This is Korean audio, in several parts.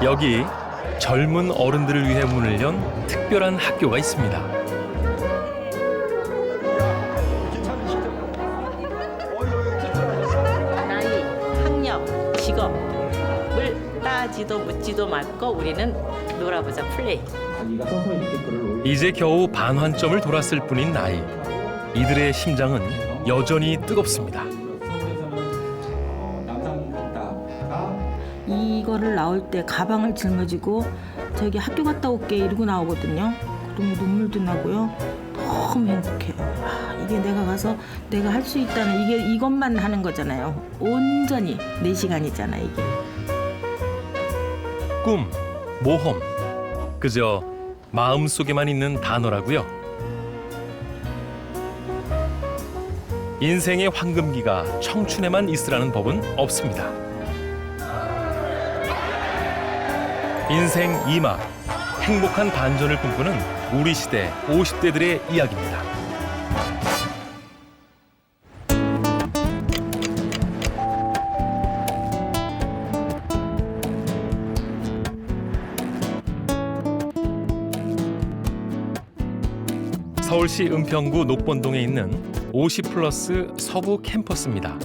여기 젊은 어른들을 위해 문을 연 특별한 학교가 있습니다. 나이, 학력, 직업을 따지도 묻지도 말고 우리는 놀아보자 플레이. 이제 겨우 반환점을 돌았을 뿐인 나이. 이들의 심장은 여전히 뜨겁습니다. 이거를 나올 때 가방을 짊어지고 저기 학교 갔다 올게 이러고 나오거든요. 그러면 눈물도 나고요. 너무 행복해요. 아, 이게 내가 가서 내가 할 수 있다는 이것만 하는 거잖아요. 온전히 4시간이잖아 이게. 꿈, 모험, 그저 마음속에만 있는 단어라고요. 인생의 황금기가 청춘에만 있으라는 법은 없습니다. 인생 2막, 행복한 반전을 꿈꾸는 우리 시대 50대들의 이야기입니다. 서울시 은평구 녹본동에 있는 50플러스 서부 캠퍼스입니다.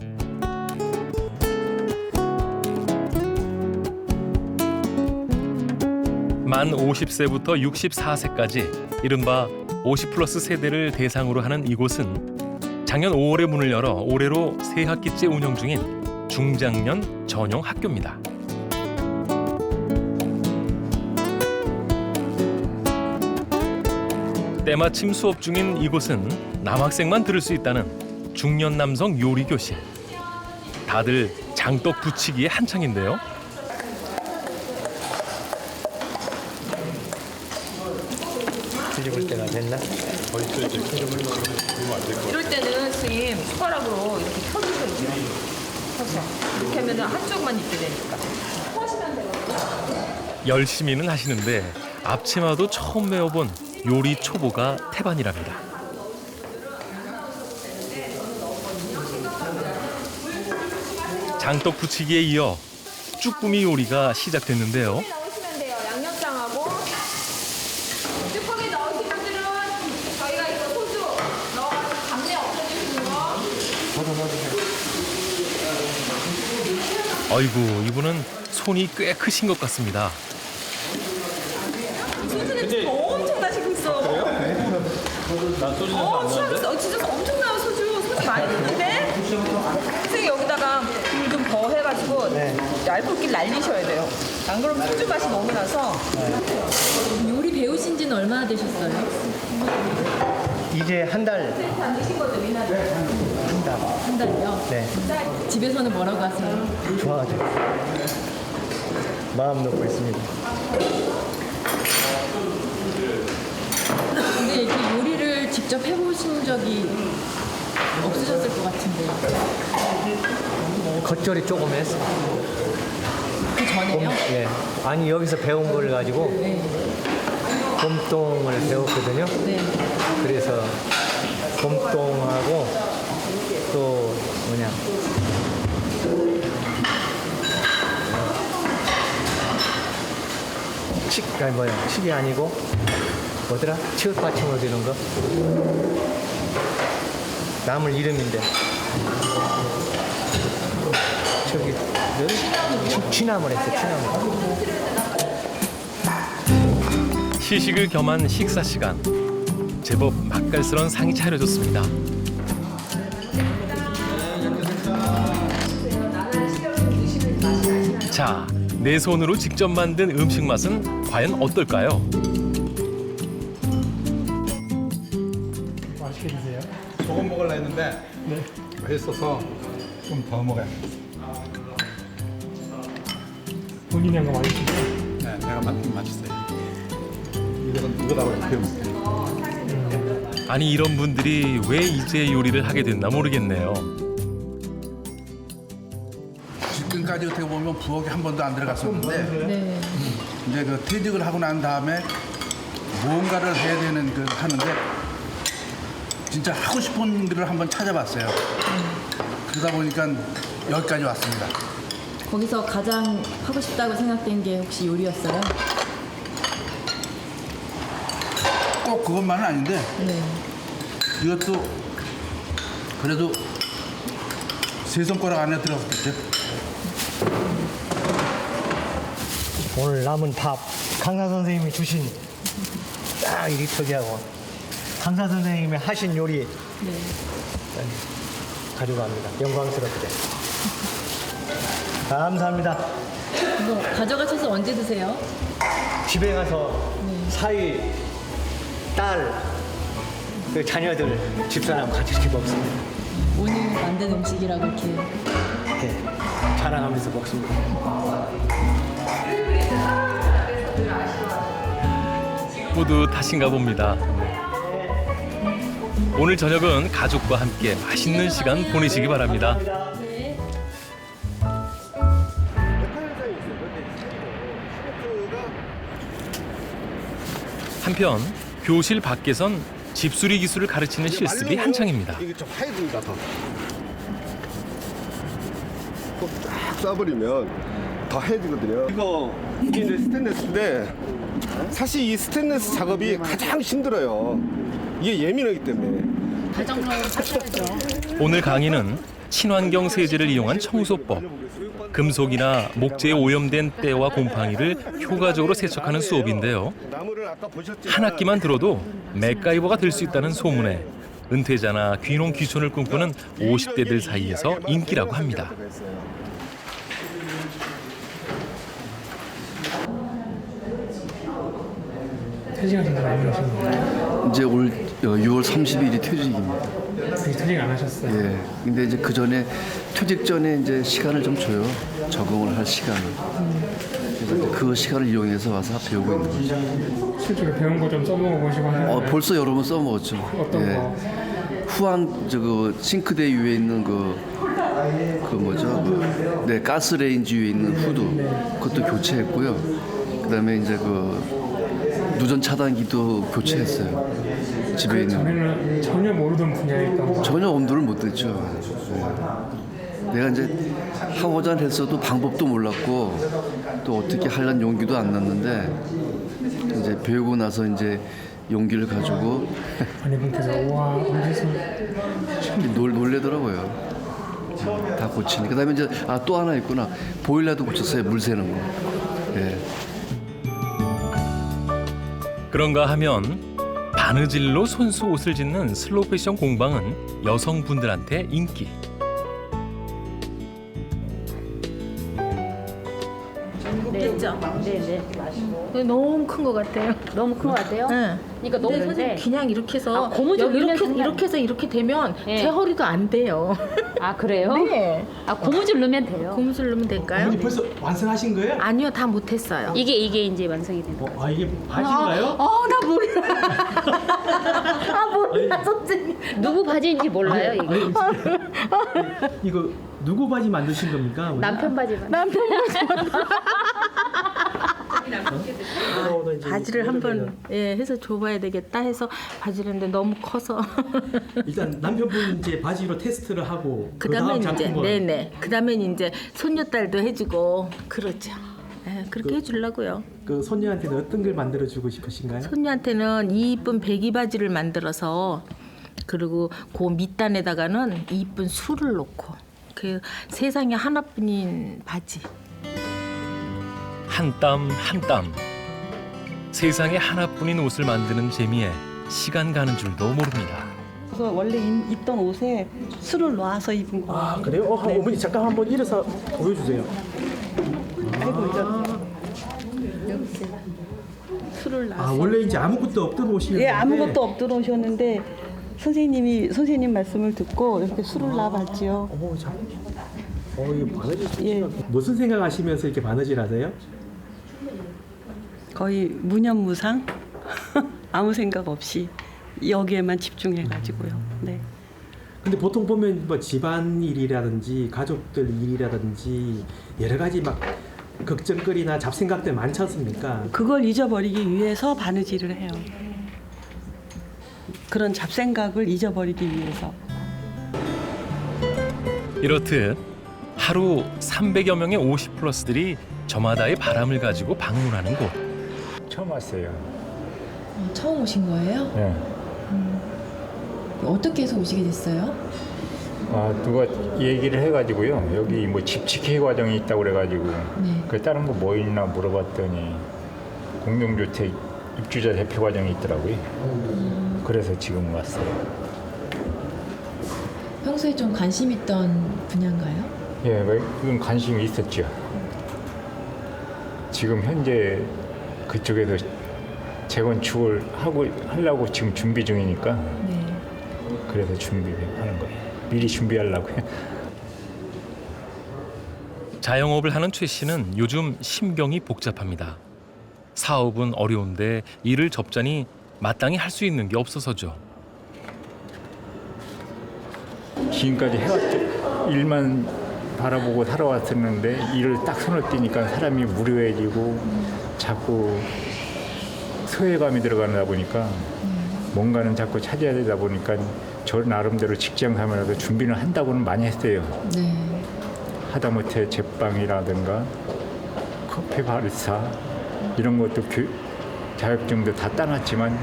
만 50세부터 64세까지 이른바 50플러스 세대를 대상으로 하는 이곳은 작년 5월에 문을 열어 올해로 3학기째 운영 중인 중장년 전용 학교입니다. 때마침 수업 중인 이곳은 남학생만 들을 수 있다는 중년 남성 요리 교실. 다들 장떡 부치기에 한창인데요. 뒤집을 때가 됐나? 이럴 때는 선생님 숟가락으로 이렇게 펴주셔야 돼요. 펴서. 이렇게 하면 한쪽만 입게 되니까. 열심히는 하시는데 앞치마도 처음 배워본 요리 초보가 태반이랍니다. 장떡 부치기에 이어 쭈꾸미 요리가 시작됐는데요. 넣으시면 돼요. 양념장하고 쭈꾸미 넣으신 분들은 저희가 이거 소주 넣어가지고 잡내 없애주시는 거. 아이고, 이분은 손이 꽤 크신 것 같습니다. 소주는 지금 엄청 나시고 있어. 난 소주 냄새 안 나는데? 진짜 엄청나요 소주 많이 넣는데. 선생님 여기다가 물 좀 더 해가지고 얇게 날리셔야 돼요. 안 그러면 소주 맛이 너무 나서. 요리 배우신 지는 얼마나 되셨어요? 이제 한 달. 한 달이요? 네. 집에서는 뭐라고 하세요? 좋아하죠. 마음 놓고 있습니다. 근데 이렇게 요리를 직접 해보신 적이 없으셨을 것 같은데요. 겉절이 조금 했어. 그 전에요? 예. 아니 여기서 배운 걸 가지고 네. 곰똥을 배웠거든요. 네. 그래서 곰똥하고 또 뭐냐 아니 뭐야 칡이 아니고 뭐더라? 치읓 받침으로 되는 거 나물 이름인데 저기 취나물 했어. 취나물. 시식을 겸한 식사 시간. 제법 맛깔스러운 상이 차려졌습니다. 자, 내 손으로 직접 만든 음식 맛은 과연 어떨까요? 맛있게 드세요. 조금 먹으려 했는데 맛있어서 좀 더 먹어야 돼. 본인이 한 거 맛있어요. 네, 내가 만든 맛있어요. 이거는 누구다고 배웠어요. 아니, 이런 분들이 왜 이제 요리를 하게 됐나 모르겠네요. 지금까지 어떻게 보면 부엌에 한 번도 안 들어갔었는데 네. 이제 그 퇴직을 하고 난 다음에 무언가를 해야 되는 그 하는데 진짜 하고 싶은 일을 한번 찾아봤어요. 그러다 보니까 여기까지 왔습니다. 거기서 가장 하고 싶다고 생각된 게 혹시 요리였어요? 꼭 그것만은 아닌데 네. 이것도 그래도 세 손가락 안에 들어갔겠죠. 오늘 남은 밥 강사 선생님이 주신 딱 이리터기하고 강사 선생님이 하신 요리 가져갑니다. 영광스럽게. 감사합니다. 이거 가져가셔서 언제 드세요? 집에 가서 사위, 딸, 그 자녀들, 집사람 같이 이렇게 먹습니다. 오늘 만든 음식이라고 이렇게. 네, 자랑하면서 먹습니다. 뿌듯하신가 봅니다. 오늘 저녁은 가족과 함께 맛있는 시간 보내시기 바랍니다. 한편 교실 밖에선 집수리 기술을 가르치는 실습이 한창입니다. 이게 좀 해야 됩니다. 쫙 쏴버리면 더 해지거든요. 이게 이제 스테인레스인데 사실 이 스테인레스 작업이 가장 힘들어요. 이게 예민하기 때문에. 자전거 하셔야죠. 오늘 강의는 친환경 세제를 이용한 청소법, 금속이나 목재에 오염된 때와 곰팡이를 효과적으로 세척하는 수업인데요. 나무를 아까 보셨지만 한 학기만 들어도 맥가이버가 될 수 있다는 소문에 은퇴자나 귀농 귀촌을 꿈꾸는 50대들 사이에서 인기라고 합니다. 퇴직하신 지 많이 하신 건가요? 이제 올 6월 30일이 퇴직입니다. 퇴직 안 하셨어요? 예. 근데 이제 그 전에 퇴직 전에 이제 시간을 좀 줘요. 적응을 할 시간을. 그래서 이제 그 시간을 이용해서 와서 배우고 있는 거죠. 실제로 배운 거 좀 써먹어 보시고 하셨나요? 벌써 여러 번 써먹었죠. 어떤 거? 후안 그 싱크대 위에 있는 그 가스레인지 위에 있는 후드 그것도 교체했고요. 그다음에 이제 그 누전 차단기도 교체했어요. 집에 있는. 전에는 전혀 모르던 분야였던 거. 전혀 엄두를 못 냈죠. 네. 내가 이제 하고자 했어도 방법도 몰랐고 또 어떻게 하려는 용기도 안 났는데 이제 배우고 나서 이제 용기를 가지고 아내분께서 와 언제서 놀래더라고요. 다 고치니. 그다음에 이제 또 하나 있구나. 보일러도 고쳤어요. 물 새는 거. 예. 그런가 하면 바느질로 손수 옷을 짓는 슬로우 패션 공방은 여성분들한테 인기. 됐죠? 네네. 너무 큰 것 같아요. 너무 큰 것 같아요? 네. 그러니까 너무 근데 선생님 그냥 이렇게 해서 고무줄 여기 넣으면 이렇게 해서 이렇게 되면 네. 제 허리도 안 돼요. 아 그래요? 네. 고무줄 넣으면 돼요. 고무줄 넣으면 될까요? 벌써 완성하신 거예요? 아니요, 다 못했어요. 이게 이제 완성이 되는 거예요. 이게 바지인가요? 나 몰라. 몰라, 선생님. 누구 바지인지 몰라요 이거. 이거 누구 바지 만드신 겁니까? 남편 바지만. 바지를 한번 해서 줘봐야 되겠다 해서 바지를 했는데 너무 커서 일단 남편분 이제 바지로 테스트를 하고 그다음에 이제 네네 그다음에 이제 손녀딸도 해주고 그러죠. 그렇게 해주려고요. 그 손녀한테는 어떤 걸 만들어 주고 싶으신가요? 손녀한테는 이쁜 배기 바지를 만들어서 그리고 그 밑단에다가는 이쁜 술을 놓고 그 세상에 하나뿐인 바지. 한 땀 한 땀. 세상에 하나뿐인 옷을 만드는 재미에 시간 가는 줄도 모릅니다. 그래서 원래 입던 옷에 술을 놔서 입은 거예요. 그래요? 어머니 잠깐 한번 일어서 보여주세요. 이렇게 술을 놔서. 원래 이제 아무것도 없던 옷이었는데. 예, 아무것도 없던 옷이었는데 선생님 말씀을 듣고 이렇게 술을 놔봤지요. 이거 바느질 예. 무슨 생각하시면서 이렇게 바느질 하세요? 거의 무념무상 아무 생각 없이 여기에만 집중해가지고요. 네. 근데 보통 보면 뭐 집안일이라든지 가족들 일이라든지 여러 가지 막 걱정거리나 잡생각들 많지 않습니까? 그걸 잊어버리기 위해서 바느질을 해요. 그런 잡생각을 잊어버리기 위해서. 이렇듯 하루 300여 명의 50 플러스들이 저마다의 바람을 가지고 방문하는 곳. 처음 왔어요. 처음 오신 거예요? 네. 어떻게 해서 오시게 됐어요? 누가 얘기를 해가지고요. 여기 뭐 집지회 과정이 있다고 그래가지고 그 다른 거 뭐 있나 물어봤더니 공동주택 입주자 대표 과정이 있더라고요. 그래서 지금 왔어요. 평소에 좀 관심 있던 분야인가요? 예, 그건 관심이 있었죠. 지금 현재 그쪽에서 재건축을 하려고 지금 준비 중이니까 그래서 준비하는 거예요. 미리 준비하려고요. 자영업을 하는 최 씨는 요즘 심경이 복잡합니다. 사업은 어려운데 일을 접자니 마땅히 할 수 있는 게 없어서죠. 지금까지 해왔죠. 일만 바라보고 살아왔었는데 일을 딱 손을 떼니까 사람이 무료해지고 자꾸 소외감이 들어가다 보니까 뭔가는 자꾸 찾아야 되다 보니까 저 나름대로 직장 생활에서 준비는 한다고는 많이 했어요. 하다못해 제빵이라든가 커피 바리스타 이런 것도 자격증도 다 따놨지만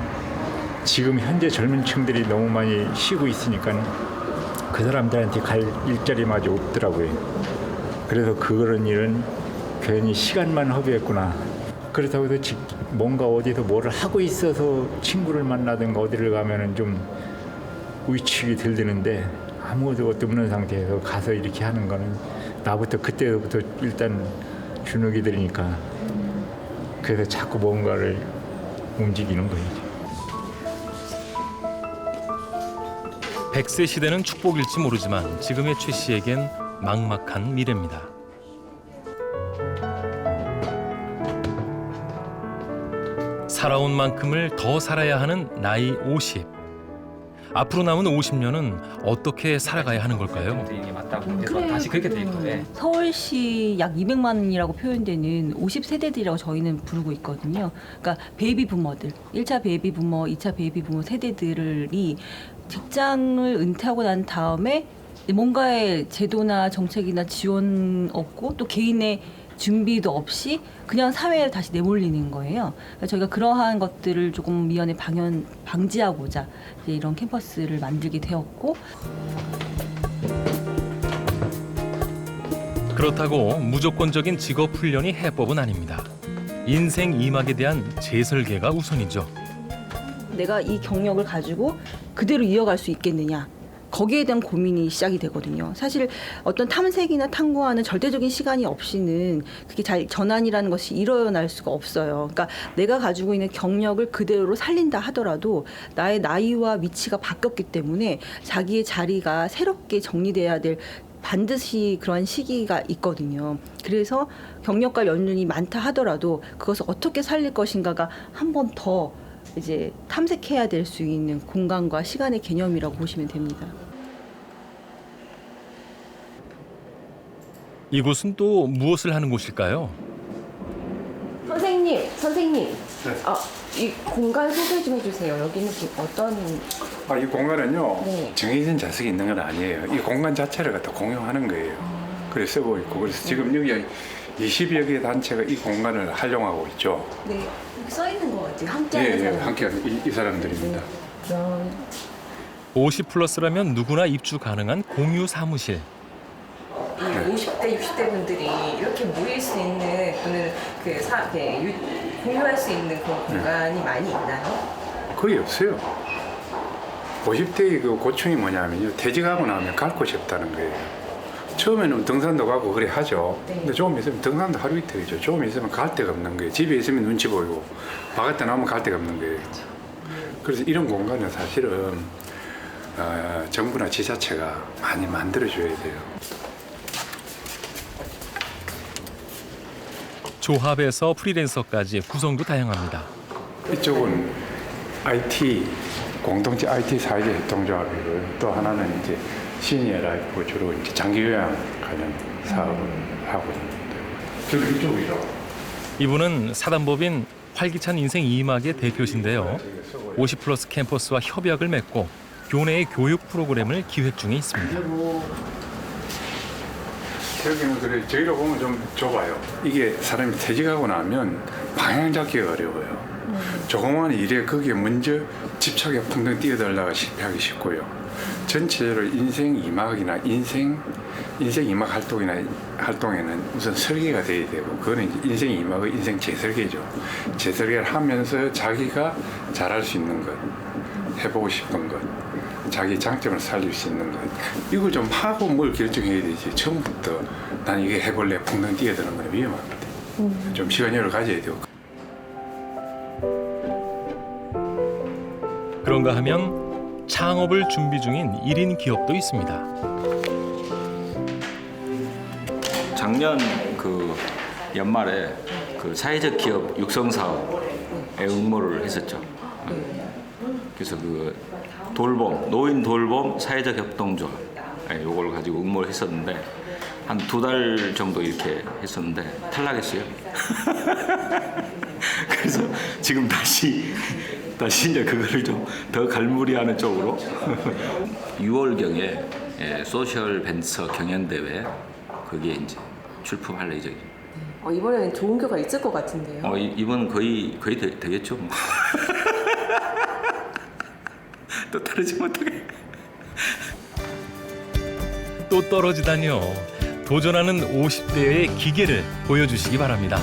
지금 현재 젊은 층들이 너무 많이 쉬고 있으니까 그 사람들한테 갈 일자리마저 없더라고요. 그래서 그런 일은 괜히 시간만 허비했구나. 그렇다고 해서 뭔가 어디서 뭐를 하고 있어서 친구를 만나든가 어디를 가면은 좀 위축이 들드는데 아무것도 없는 상태에서 가서 이렇게 하는 거는 나부터 그때부터 일단 주눅이 들으니까 그래서 자꾸 뭔가를 움직이는 거예요. 100세 시대는 축복일지 모르지만 지금의 최 씨에겐 막막한 미래입니다. 살아온 만큼을 더 살아야 하는 나이 50. 앞으로 남은 50년은 어떻게 살아가야 하는 걸까요? 다시 그렇게 돼 있거든요. 서울시 약 200만이라고 표현되는 50세대들이라고 저희는 부르고 있거든요. 그러니까 베이비 부머들, 1차 베이비 부머, 2차 베이비 부머 세대들이 직장을 은퇴하고 난 다음에 뭔가의 제도나 정책이나 지원 없고 또 개인의 준비도 없이 그냥 사회에 다시 내몰리는 거예요. 그래서 저희가 그러한 것들을 조금 미연에 방지하고자 이제 이런 캠퍼스를 만들게 되었고. 그렇다고 무조건적인 직업 훈련이 해법은 아닙니다. 인생 2막에 대한 재설계가 우선이죠. 내가 이 경력을 가지고 그대로 이어갈 수 있겠느냐. 거기에 대한 고민이 시작이 되거든요. 사실 어떤 탐색이나 탐구하는 절대적인 시간이 없이는 그게 잘 전환이라는 것이 일어날 수가 없어요. 그러니까 내가 가지고 있는 경력을 그대로 살린다 하더라도 나의 나이와 위치가 바뀌었기 때문에 자기의 자리가 새롭게 정리돼야 될 반드시 그런 시기가 있거든요. 그래서 경력과 연륜이 많다 하더라도 그것을 어떻게 살릴 것인가가 한 번 더 이제 탐색해야 될 수 있는 공간과 시간의 개념이라고 보시면 됩니다. 이곳은 또 무엇을 하는 곳일까요? 선생님. 이 공간 소개 좀 해주세요. 여기는 어떤? 이 공간은요, 네. 정해진 좌석이 있는 건 아니에요. 이 공간 자체를 갖다 공용하는 거예요. 그래서 쓰고 있고, 그래서 지금 여기 20여 개 단체가 이 공간을 활용하고 있죠. 네, 여기 써 있는 거 같아요. 함께하는 사람. 함께하는 이 사람들입니다. 50 플러스라면 누구나 입주 가능한 공유 사무실. 이 50대, 60대 분들이 이렇게 모일 수 있는 또는 공유할 수 있는 그런 공간이 많이 있나요? 거의 없어요. 50대의 그 고충이 뭐냐면요, 퇴직하고 나면 갈 곳이 없다는 거예요. 처음에는 등산도 가고 그래 하죠. 근데 조금 있으면 등산도 하루 이틀이죠. 조금 있으면 갈 데가 없는 거예요. 집에 있으면 눈치 보이고 바깥에 나오면 갈 데가 없는 거예요. 그래서 이런 공간은 사실은 정부나 지자체가 많이 만들어줘야 돼요. 조합에서 프리랜서까지 구성도 다양합니다. 이쪽은 IT, 공동체 IT 사회적 협동조합이고요. 또 하나는 이제 시니어 라이프 주로 이제 장기 요양 관련 사업을 하고 있습니다. 이쪽이죠. 이분은 사단법인 활기찬 인생 2막의 대표신데요. 50 플러스 캠퍼스와 협약을 맺고 교내의 교육 프로그램을 기획 중에 있습니다. 여기는 그래 저희로 보면 좀 좁아요. 이게 사람이 퇴직하고 나면 방향 잡기가 어려워요. 조그마한 일에 거기에 먼저 집착에 풍덩 뛰어들다가 실패하기 쉽고요. 전체적으로 인생 이막이나 인생 이막 활동에는 우선 설계가 돼야 되고, 그거는 이제 인생 이막의 인생 재설계죠. 재설계를 하면서 자기가 잘할 수 있는 것, 해보고 싶은 것, 자기 장점을 살릴 수 있는 것, 이걸 좀 하고 뭘 결정해야 되지. 처음부터 난 이게 해볼래 풍덩 뛰어드는 건 위험합니다. 좀 시간 여를 가져야 되고. 그런가 하면 창업을 준비 중인 1인 기업도 있습니다. 작년 그 연말에 그 사회적 기업 육성 사업에 응모를 했었죠. 그래서 그 돌봄, 노인 돌봄 사회적 협동조합 요걸 가지고 응모를 했었는데 한 2달 정도 이렇게 했었는데 탈락했어요. 그래서 지금 다시 이제 그거를 좀 더 갈무리하는 쪽으로 6월경에 소셜 벤처 경연대회 거기에 이제 출품할 예정이에요. 이번에는 좋은 결과 있을 것 같은데요. 이번 거의 되겠죠. 뭐. 또 떨어지면 어떡해. 또 떨어지다니요. 도전하는 50대의 기계를 보여주시기 바랍니다.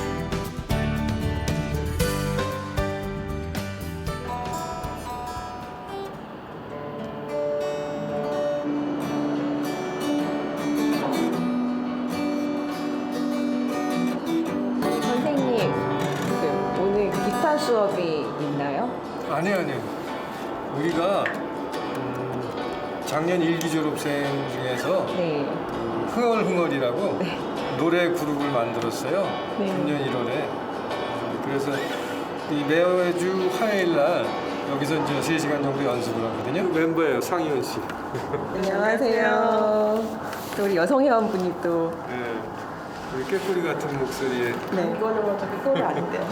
선생님, 오늘 기타 수업이 있나요? 아니요. 우리가 작년 1기 졸업생 중에서 흥얼흥얼이라고 노래 그룹을 만들었어요. 금년 1월에. 그래서 이 매주 화요일 날 여기서 이제 3시간 정도 연습을 하거든요. 멤버예요, 상희원 씨. 안녕하세요. 또 우리 여성 회원분이 또. 네. 우리 꾀꼬리 같은 목소리에. 네. 이거는 어차피 꾀꼬리 아닌데요.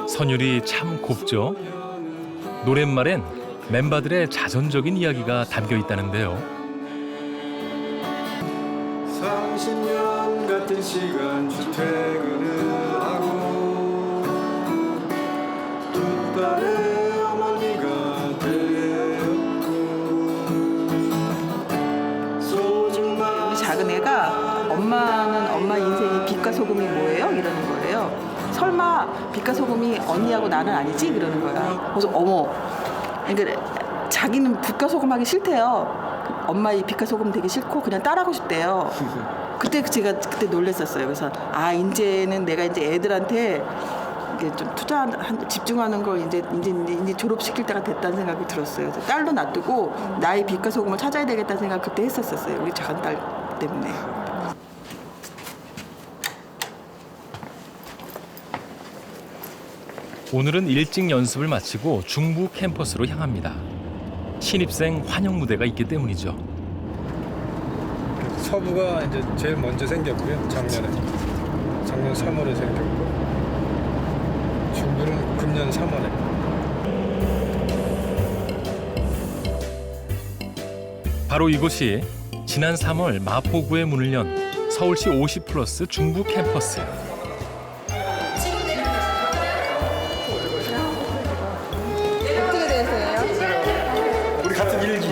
선율이 참 곱죠. 노랫말엔 멤버들의 자전적인 이야기가 담겨 있다는데요. 30년 같은 시간 출퇴근을 하고 두 딸의 어머니가 되었고 우리 작은 애가 엄마는 엄마 인생이 빛과 소금이 뭐예요? 이러는 거예요. 설마 빛과 소금이 언니하고 나는 아니지? 그러는 거야. 그래서 어머. 그러니까 자기는 빛과 소금 하기 싫대요. 엄마의 빛과 소금 되기 싫고 그냥 따라하고 싶대요. 그때 제가 그때 놀랬었어요. 그래서 이제는 내가 이제 애들한테 이게 좀 집중하는 걸 이제 졸업시킬 때가 됐다는 생각이 들었어요. 그래서 딸도 놔두고 나의 빛과 소금을 찾아야 되겠다는 생각 그때 했었어요. 우리 작은 딸 때문에. 오늘은 일찍 연습을 마치고 중부 캠퍼스로 향합니다. 신입생 환영 무대가 있기 때문이죠. 서부가 이제 제일 먼저 생겼고요. 작년 3월에 생겼고 중부는 금년 3월에. 바로 이곳이 지난 3월 마포구에 문을 연 서울시 50+ 중부 캠퍼스. 어떻게 되세요? 우리 같은 일기.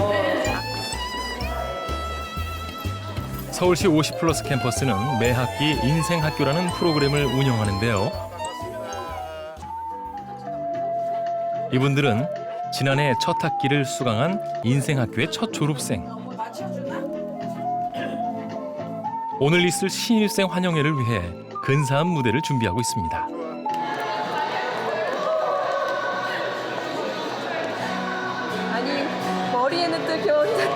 서울시 50+ 캠퍼스는 매 학기 인생학교라는 프로그램을 운영하는데요. 이분들은 지난해 첫 학기를 수강한 인생학교의 첫 졸업생. 오늘 있을 신입생 환영회를 위해 근사한 무대를 준비하고 있습니다. 아니, 머리에는 또 귀여운 귀여운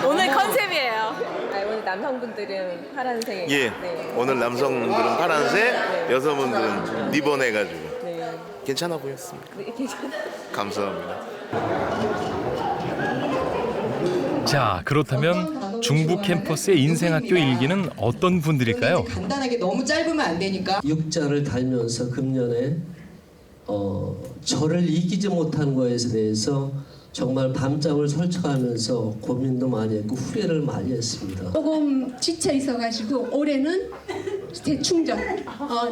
오늘 컨셉이에요. 오늘 남성분들은 파란색. 예. 네. 오늘 남성분들은 파란색, 여성분들은 리본 해가지고 네. 괜찮아 보였습니다. 네, 괜찮아요. 감사합니다. 자, 그렇다면 중부 캠퍼스의 인생학교 일기는 어떤 분들일까요? 간단하게 너무 짧으면 안 되니까. 육자를 달면서 금년에 저를 이기지 못한 것에 대해서 정말 밤잠을 설쳐가면서 고민도 많이 했고 후회를 많이 했습니다. 조금 지쳐 있어가지고 올해는 재충전,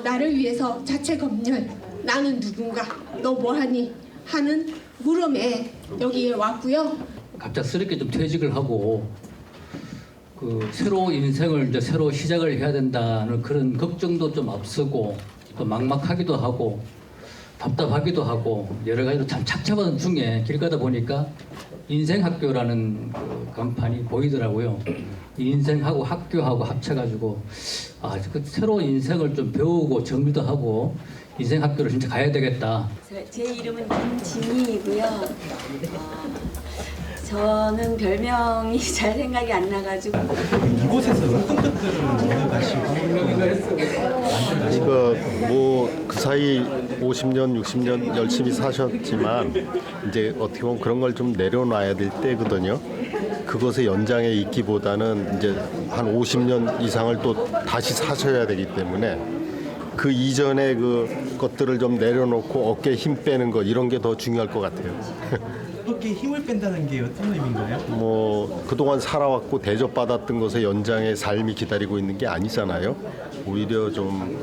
나를 위해서 자체 검열, 나는 누군가, 너 뭐하니 하는 물음에 여기에 왔고요. 갑작스럽게 좀 퇴직을 하고 그 새로운 인생을 이제 새로 시작을 해야 된다는 그런 걱정도 좀 앞서고 또 막막하기도 하고 답답하기도 하고 여러 가지로 참 착잡한 중에 길 가다 보니까 인생학교라는 그 간판이 보이더라고요. 인생하고 학교하고 합쳐가지고 그 새로운 인생을 좀 배우고 정리도 하고 인생학교를 진짜 가야 되겠다. 제 이름은 김진희이고요. 저는 별명이 잘 생각이 안 나가지고. 이곳에서 어떤 것들을 얻어가시고 그 사이 50년, 60년 열심히 사셨지만 이제 어떻게 보면 그런 걸 좀 내려놔야 될 때거든요. 그것의 연장에 있기보다는 이제 한 50년 이상을 또 다시 사셔야 되기 때문에 그 이전의 그 것들을 좀 내려놓고 어깨에 힘 빼는 것 이런 게 더 중요할 것 같아요. 어깨에 힘을 뺀다는 게 어떤 의미인가요? 뭐 그동안 살아왔고 대접받았던 것의 연장의 삶이 기다리고 있는 게 아니잖아요. 오히려 좀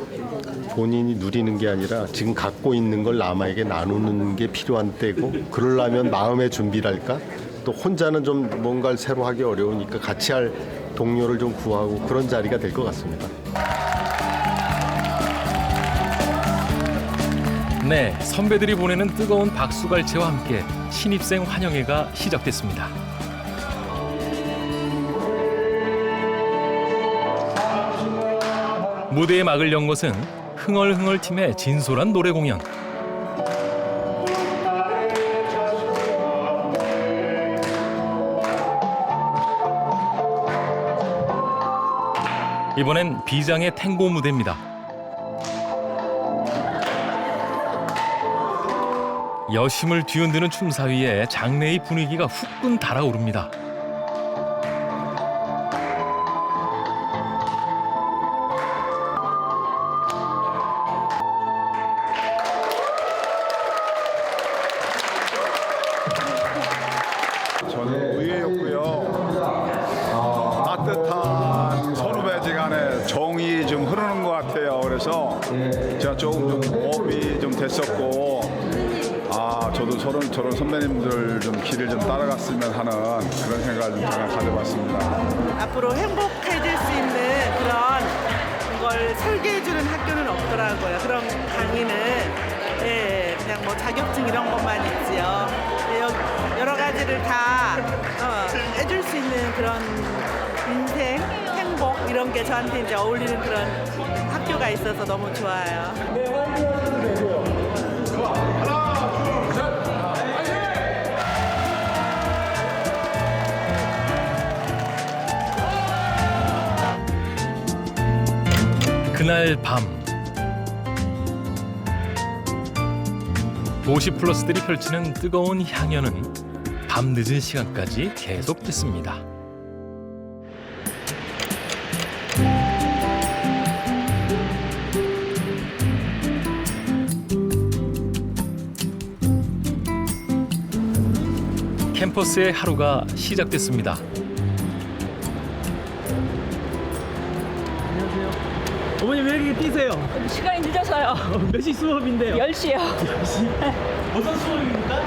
본인이 누리는 게 아니라 지금 갖고 있는 걸 남에게 나누는 게 필요한 때고 그러려면 마음의 준비랄까? 또 혼자는 좀 뭔가를 새로 하기 어려우니까 같이 할 동료를 좀 구하고 그런 자리가 될 것 같습니다. 네, 선배들이 보내는 뜨거운 박수갈채와 함께 신입생 환영회가 시작됐습니다. 무대의 막을 연 것은 흥얼흥얼 팀의 진솔한 노래 공연. 이번엔 비장의 탱고 무대입니다. 여심을 뒤흔드는 춤 사이에 장래의 분위기가 후끈 달아오릅니다. 저는 의외였고요. 따뜻한 선후배지간에 정이 좀 흐르는 것 같아요. 그래서 제가 조금 좀 호흡이 좀 됐었고, 저도 저런 선배님들 좀 길을 좀 따라갔으면 하는 그런 생각을 좀 잠깐 가져봤습니다. 앞으로 행복해질 수 있는 그런 걸 설계해주는 학교는 없더라고요. 그런 강의는 그냥 뭐 자격증 이런 것만 있지요. 여러 가지를 다 해줄 수 있는 그런 인생, 행복 이런 게 저한테 이제 어울리는 그런 학교가 있어서 너무 좋아요. 그날 밤 50플러스들이 펼치는 뜨거운 향연은 밤 늦은 시간까지 계속됐습니다. 캠퍼스의 하루가 시작됐습니다. 어머니 왜 이렇게 뛰세요? 시간이 늦어서요. 몇 시 수업인데요? 10시요. 10시? 어떤 수업입니까?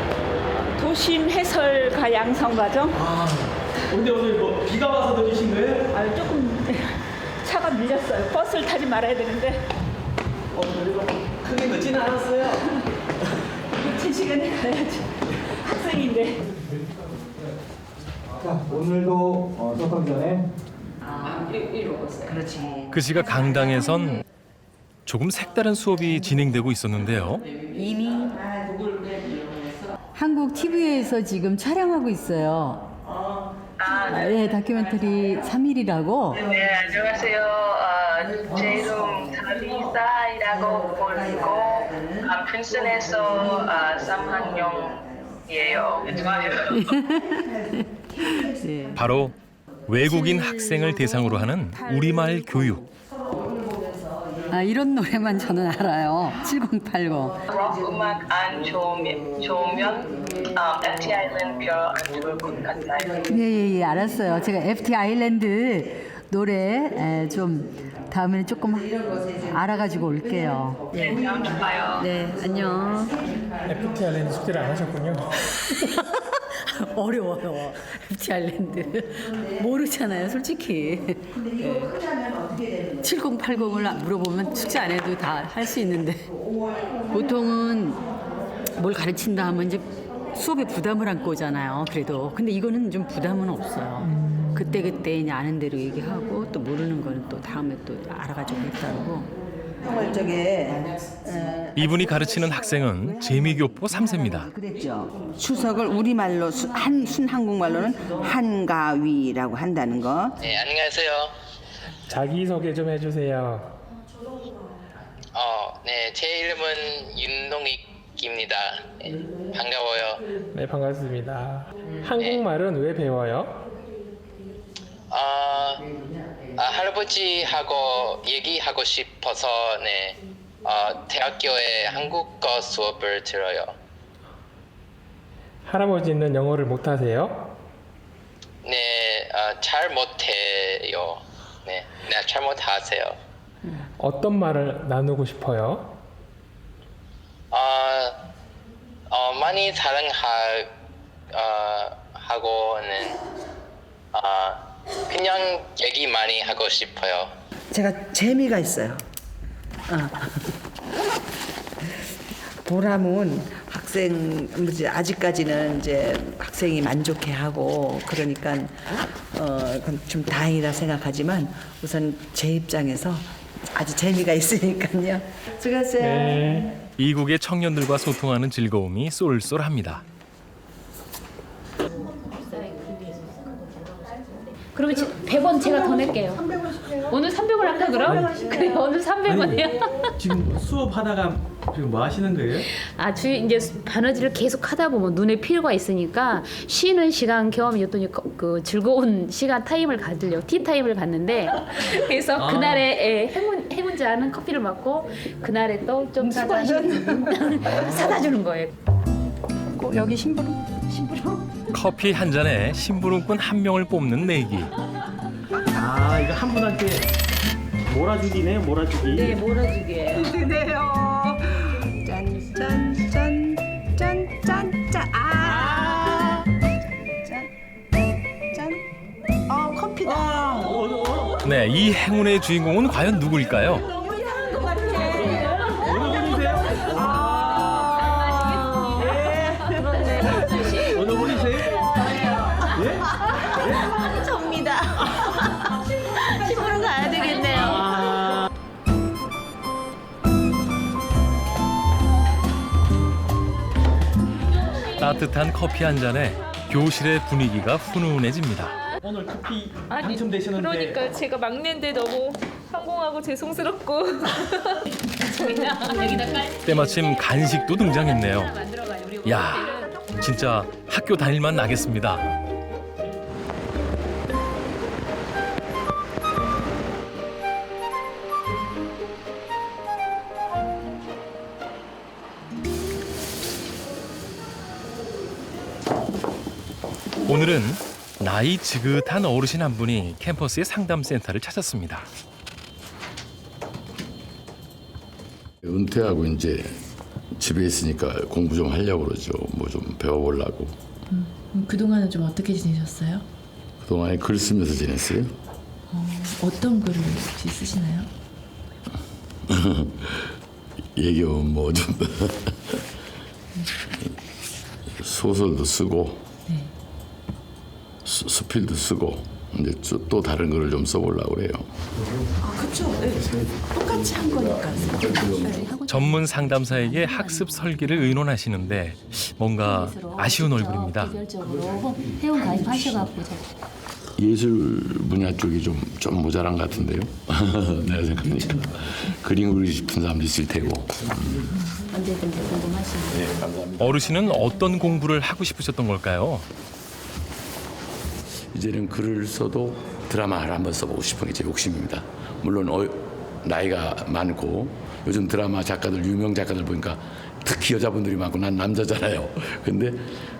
도심 해설가 양성 과정. 근데 오늘 뭐 비가 와서 늦으신 거예요? 조금 차가 밀렸어요. 버스를 타지 말아야 되는데. 그래도 크게 늦지는 않았어요. 제 시간에 가야지. 학생인데. 자, 오늘도 수업하기 전에 그렇지. 그 시각 강당에선 조금 색다른 수업이 진행되고 있었는데요. 이미 한국 TV에서 지금 촬영하고 있어요. 네, 다큐멘터리 3일이라고. 네, 안녕하세요. 제 이름 다리사이라고 부르고 푼슨에서 3학년이에요. 좋아요. 바로 외국인 학생을 대상으로 하는 우리말 교육. 아, 이런 노래만 저는 알아요. 7080. 록 음악 안 좋으면 FT 아일랜드 별안 좋을 것 같아요. 예, 알았어요. 제가 FT 아일랜드 노래 좀 다음에는 조금 알아가지고 올게요. 네, 다음 주 봐요. 네, 안녕. FT 아일랜드 숙제를 안 하셨군요. 어려워요. FT 아일랜드 모르잖아요, 솔직히. 네. 7080을 물어보면 숙제 안 해도 다 할 수 있는데 보통은 뭘 가르친다 하면 이제 수업에 부담을 안고 오잖아요. 그래도 근데 이거는 좀 부담은 없어요. 그때 이제 아는 대로 얘기하고 또 모르는 거는 또 다음에 또 알아가지고 했다고. 이분이 가르치는 학생은 재미교포 3세입니다. 그랬죠. 추석을 우리말로 순한국말로는 한가위라고 한다는 거. 네, 안녕하세요. 자기소개 좀 해주세요. 네, 제 이름은 윤동익입니다. 네, 반가워요. 네, 반갑습니다. 한국말은 왜 배워요? 할아버지하고 얘기하고 싶어서 네, 대학교에 한국어 수업을 들어요. 할아버지는 영어를 못하세요? 네, 잘 못해요. 네, 잘 못하세요. 어떤 말을 나누고 싶어요? 많이 사랑하고는 그냥 얘기 많이 하고 싶어요. 제가 재미가 있어요. 보람은 학생 아직까지는 이제 학생이 만족해하고 그러니까 그건 좀 다행이라 생각하지만 우선 제 입장에서 아주 재미가 있으니까요. 수고하세요. 네. 이국의 청년들과 소통하는 즐거움이 쏠쏠합니다. 그러면 100원 제가 더 낼게요. 오늘 300원 할까 그럼? 그래 오늘 300원이야. 지금 수업하다가 지금 뭐 하시는 거예요? 이제 바느질을 계속 하다 보면 눈에 피로가 있으니까 쉬는 시간 겸 였더니 그 즐거운 시간 타임을 가지려고 티 타임을 갖는데 그래서 그날에 해문지 않은 커피를 마고 그날에 또 좀 수고하시는 사다 주는 거예요. 여기 심부름. 커피 한 잔에 심부름꾼 한 명을 뽑는 내기. 이거 한 분한테 몰아주기네요, 몰아주기. 네, 몰아주기예요. 드네요. 짠짠짠짠짠짠. 커피다. 네, 이 행운의 주인공은 과연 누구일까요? 접니다. 심부름 가야 되겠네요. 따뜻한 커피 한 잔에 교실의 분위기가 훈훈해집니다. 오늘 커피 당첨되셨는데. 그러니까 제가 막내인데 너무 성공하고 죄송스럽고. 때마침 간식도 등장했네요. 야, 진짜 학교 다닐만 나겠습니다. 오늘은 나이 지긋한 어르신 한 분이 캠퍼스의 상담센터를 찾았습니다. 은퇴하고 이제 집에 있으니까 공부 좀 하려고 그러죠. 뭐 좀 배워보려고. 그동안은 좀 어떻게 지내셨어요? 그동안에 글 쓰면서 지냈어요. 어떤 글을 혹시 쓰시나요? 얘기하면 뭐 좀 소설도 쓰고 수필도 쓰고 이제 또 다른 글을 좀 써보려고 그래요. 그렇죠. 네. 똑같이 한 거니까. 전문 상담사에게 학습 설계를 의논하시는데 뭔가 아쉬운 얼굴입니다. 개별적으로 회원 가입하셔갖고 예술 분야 쪽이 좀 모자란 것 같은데요. 내가 생각하니까 그림 그리고 싶은 사람도 있을 테고. 언제든지 궁금하시면. 네, 감사합니다. 어르신은 어떤 공부를 하고 싶으셨던 걸까요? 이제는 글을 써도 드라마를 한번 써보고 싶은 게 제 욕심입니다. 물론 나이가 많고 요즘 드라마 작가들, 유명 작가들 보니까 특히 여자분들이 많고 난 남자잖아요. 근데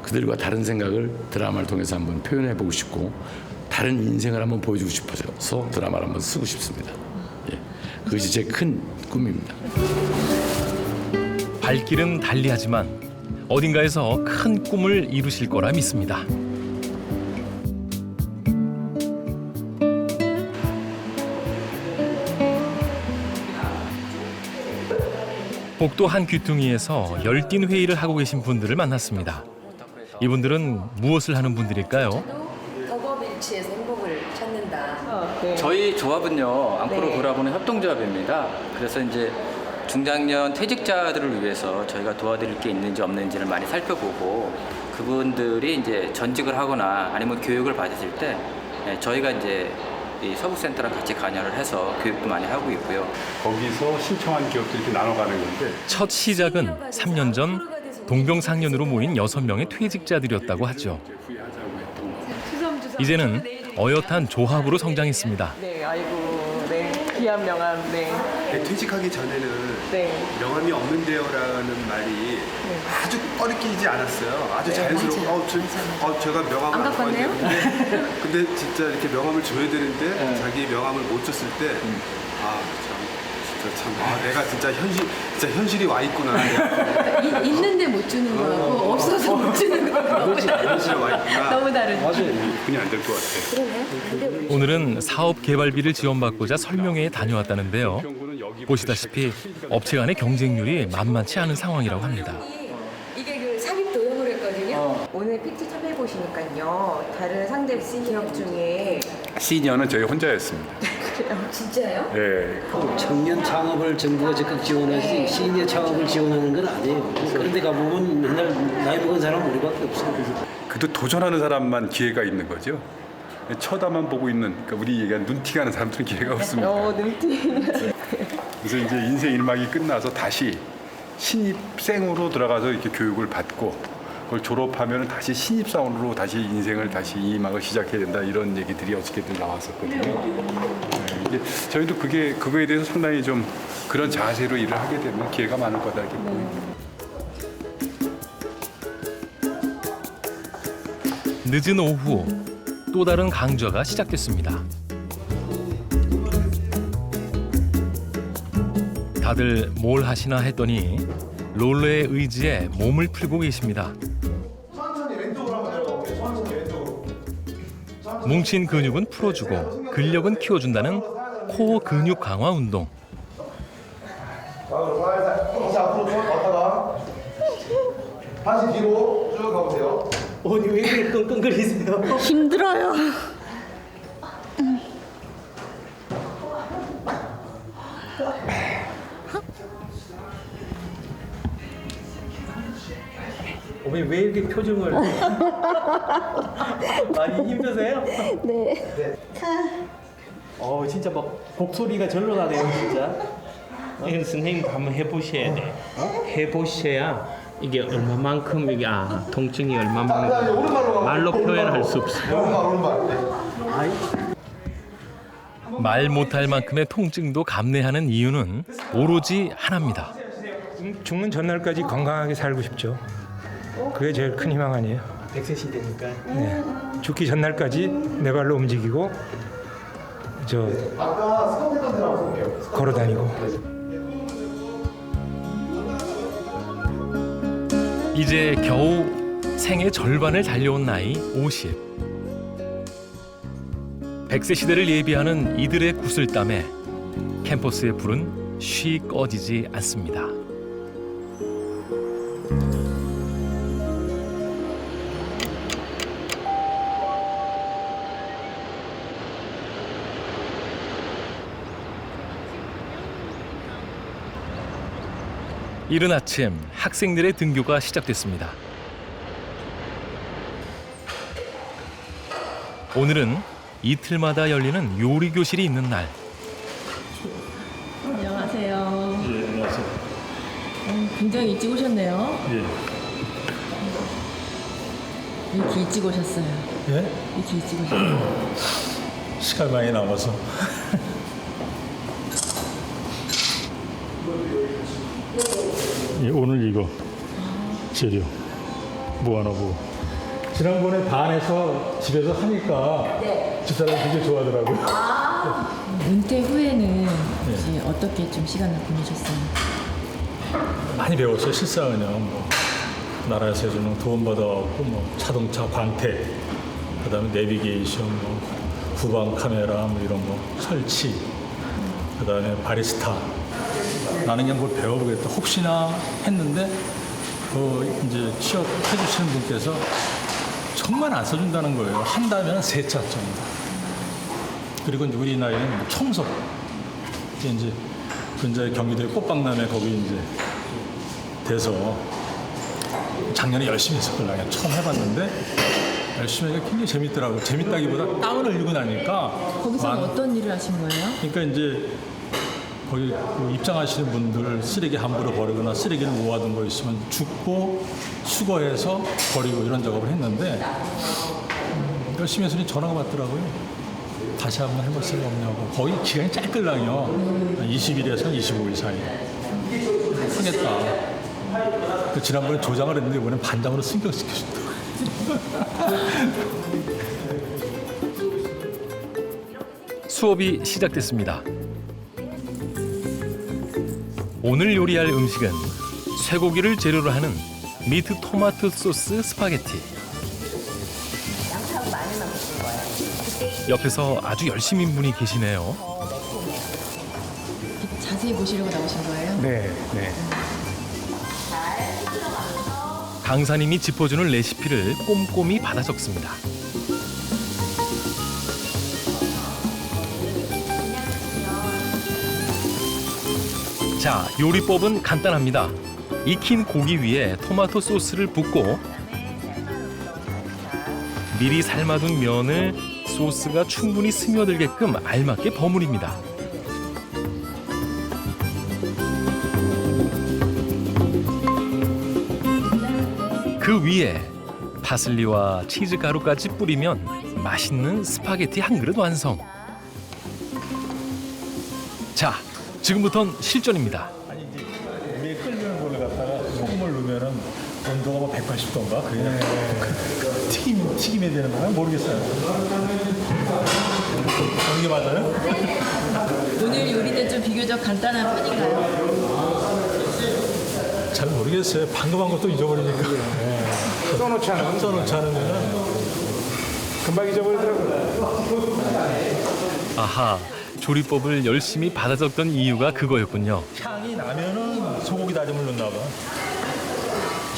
그들과 다른 생각을 드라마를 통해서 한번 표현해보고 싶고 다른 인생을 한번 보여주고 싶어서 드라마를 한번 쓰고 싶습니다. 예, 그것이 제 큰 꿈입니다. 발길은 달리하지만 어딘가에서 큰 꿈을 이루실 거라 믿습니다. 복도 한 귀퉁이에서 열띤 회의를 하고 계신 분들을 만났습니다. 이분들은 무엇을 하는 분들일까요? 덕업일치에서 행복을 찾는다. 저희 조합은요, 앙코르 보라보는 협동조합입니다. 그래서 이제 중장년 퇴직자들을 위해서 저희가 도와드릴 게 있는지 없는지를 많이 살펴보고 그분들이 이제 전직을 하거나 아니면 교육을 받으실 때 저희가 이제 이 서부센터랑 같이 관여를 해서 교육도 많이 하고 있고요. 거기서 신청한 기업들 이렇게 나눠가는 건데 첫 시작은 3년 전 동병상련으로 모인 6명의 퇴직자들이었다고 하죠. 이제는 어엿한 조합으로 성장했습니다. 네, 아이고, 네, 귀한 명함, 네. 퇴직하기 전에는 명함이 없는데요라는 말이 아주 꺼리끼지 않았어요. 아주 자연스럽고 제가 명함을 안 받네요. 근데 진짜 이렇게 명함을 줘야 되는데 자기 명함을 못 줬을 때 내가 진짜 현실이 와 있구나. 있는데 못 주는 거하고 없어서 못 주는 거하고 현실이 와 있구나. 너무 다르죠. 그냥 안 될 것 같아. 오늘은 사업 개발비를 지원받고자 설명회에 다녀왔다는데요. 보시다시피 업체 간의 경쟁률이 만만치 않은 상황이라고 합니다. 이게 그 삽입 도형으로 했거든요. 오늘 PT 참여해보시니까요. 다른 상대 기업 중에 시니어는 저희 혼자였습니다. 그래요? 진짜요? 네. 청년 창업을 정부가 적극 지원하지 시니어 창업을 지원하는 건 아니에요. 그런데 가보면 맨날 나이 먹은 사람은 우리밖에 없어요. 그래도 도전하는 사람만 기회가 있는 거죠. 쳐다만 보고 있는, 그러니까 우리 얘기한 눈티 가는 사람들은 기회가 없습니다. 눈티. 그래서 이제 인생 1막이 끝나서 다시 신입생으로 들어가서 이렇게 교육을 받고 그걸 졸업하면 다시 신입사원으로 다시 인생을 다시 2막을 시작해야 된다 이런 얘기들이 어저께들 나왔었거든요. 이제 저희도 그거에 대해서 상당히 좀 그런 자세로 일을 하게 되면 기회가 많을 거다 이렇게 보입니다. 늦은 오후 또 다른 강좌가 시작됐습니다. 다들 뭘 하시나 했더니 롤러의 의지에 몸을 풀고 계십니다. 뭉친 근육은 풀어주고 근력은 키워준다는 코어 근육 강화 운동. 다시 뒤로 쭉 가보세요. 언니 왜 이렇게 끙끙거리세요? 힘들어요. 어머니 왜 이렇게 표정을 많이 힘드세요? 네. 진짜 막 곡소리가 절로 나네요 진짜. 이건 선생님도 한번 해보셔야 돼. 해보셔야 이게 얼마만큼 이게 통증이 얼마만큼 말로 표현할 수 없어요. 말 못할 만큼의 통증도 감내하는 이유는 오로지 하나입니다. 죽는 전날까지 건강하게 살고 싶죠. 그게 제일 큰 희망 아니에요. 100세 시대니까. 네. 죽기 전날까지 내 발로 움직이고 걸어 다니고. 이제 겨우 생의 절반을 달려온 나이 50. 100세 시대를 예비하는 이들의 구슬땀에 캠퍼스의 불은 쉬 꺼지지 않습니다. 이른 아침 학생들의 등교가 시작됐습니다. 오늘은 이틀마다 열리는 요리 교실이 있는 날. 안녕하세요. 예, 안녕하세요. 굉장히 일찍 오셨네요. 예. 이렇게 일찍 오셨어요. 예? 일주일 찍으셨어요? 시간 많이 남아서. 오늘 이거 재료 모아놓고 지난번에 반에서 집에서 하니까 집사람이 되게 좋아하더라고요. 은퇴 후에는 이제 어떻게 좀 시간을 보내셨어요? 많이 배웠어요. 실상은요. 뭐 나라에서 해주는 도움 받아갖고 뭐 자동차 광택, 그다음에 내비게이션, 뭐 후방 카메라 뭐 이런 거 설치, 그다음에 바리스타. 나는 그냥 뭘 배워보겠다. 혹시나 했는데 이제 취업해 주시는 분께서 정말 안 써준다는 거예요. 한다면 3차 정도. 그리고 이제 우리 나이는 청소. 이제 근처에 경기도의 꽃박람회 거기 이제 돼서 작년에 열심히 했었거든요. 처음 해봤는데 열심히 하니까 굉장히 재밌더라고요. 재밌다기보다 땀을 흘리고 나니까. 거기서는 어떤 일을 하신 거예요? 그러니까 이제 거기 그 입장하시는 분들 쓰레기 함부로 버리거나 쓰레기를 모아둔 거 있으면 줍고 수거해서 버리고 이런 작업을 했는데 열심히 해서 전화가 왔더라고요. 다시 한번 해볼 생각 없냐고. 거의 기간이 짧을랑요. 20일에서 25일 사이. 하겠다. 그 지난번에 조장을 했는데 이번엔 반장으로 승격시켜준다. 수업이 시작됐습니다. 오늘 요리할 음식은 쇠고기를 재료로 하는 미트 토마토 소스 스파게티. 옆에서 아주 열심히 분이 계시네요. 자세히 보시려고 나오신 거예요? 네, 네. 강사님이 짚어주는 레시피를 꼼꼼히 받아 적습니다. 자, 요리법은 간단합니다. 익힌 고기 위에 토마토 소스를 붓고 미리 삶아둔 면을 소스가 충분히 스며들게끔 알맞게 버무립니다. 그 위에 파슬리와 치즈 가루까지 뿌리면 맛있는 스파게티 한 그릇 완성. 자, 지금부턴 실전입니다. 위에 끓는 물을 갖다가 소금을 넣으면은 온도가 뭐 180도인가? 그냥 튀김이 되는 거야? 모르겠어요. 이게 맞아요? 오늘 요리는 좀 비교적 간단한 편인가요? 잘 모르겠어요. 방금 한 것도 잊어버리니까. 써놓지 않으면 금방 잊어버리더라고요. 아하, 조리법을 열심히 받아 적던 이유가 그거였군요. 향이 나면은 소고기 다짐을 넣나 봐.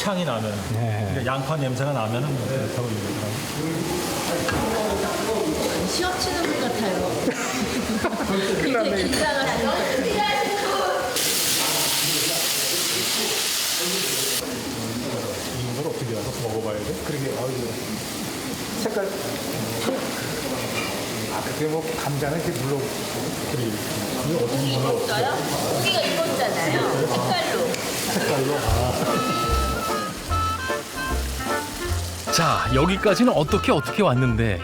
향이 나면. 그러니까 양파 냄새가 나면은 그렇다고 얘기하더라고요. 시험 치는 분 같아요. 굉장히 긴장을 하는 것 같아요. 이걸 어떻게 알아서 먹어봐야 돼? 그러게, 색깔. 그때 뭐 감자는 이렇게 물러. 그래. 이거 어떻게 익었어요? 고기가 익었잖아요. 색깔로. 자, 여기까지는 어떻게 왔는데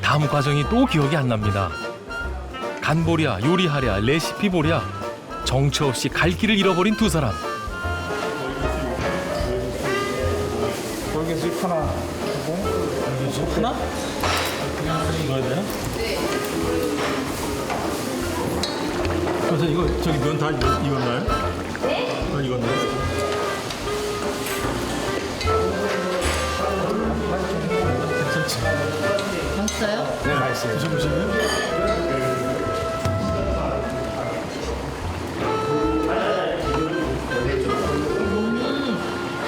다음 과정이 또 기억이 안 납니다. 간 보랴, 요리하랴, 레시피 보랴 정처 없이 갈 길을 잃어버린 두 사람. 여기서 하나. 여기서 하나? 넣어야 되나? 네. 그래서 이거 저기 면 다 익었나요? 네? 익었나요? 괜찮지? 맛있어요? 네, 맛있어요. 드셔보시면.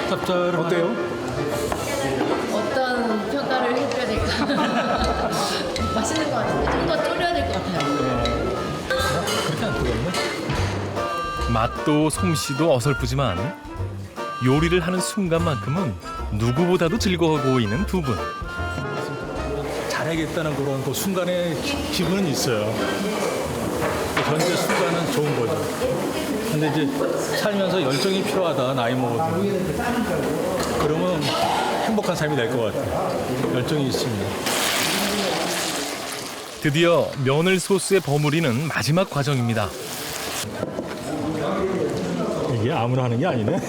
짭짤 어때요? 어떤 평가를 해줘야 될까? 맛있는 것 같은데 좀 더 졸여야 될 것 같아요. 그렇게 안 뜨겁네. 맛도 솜씨도 어설프지만 요리를 하는 순간만큼은 누구보다도 즐거워 보이는 두 분. 잘하겠다는 그런 그 순간의 기분은 있어요. 현재 순간은 좋은 거죠. 근데 이제 살면서 열정이 필요하다, 나이 먹어도. 그러면 행복한 삶이 될 것 같아요. 열정이 있습니다. 드디어 면을 소스에 버무리는 마지막 과정입니다. 이게 아무나 하는 게 아니네.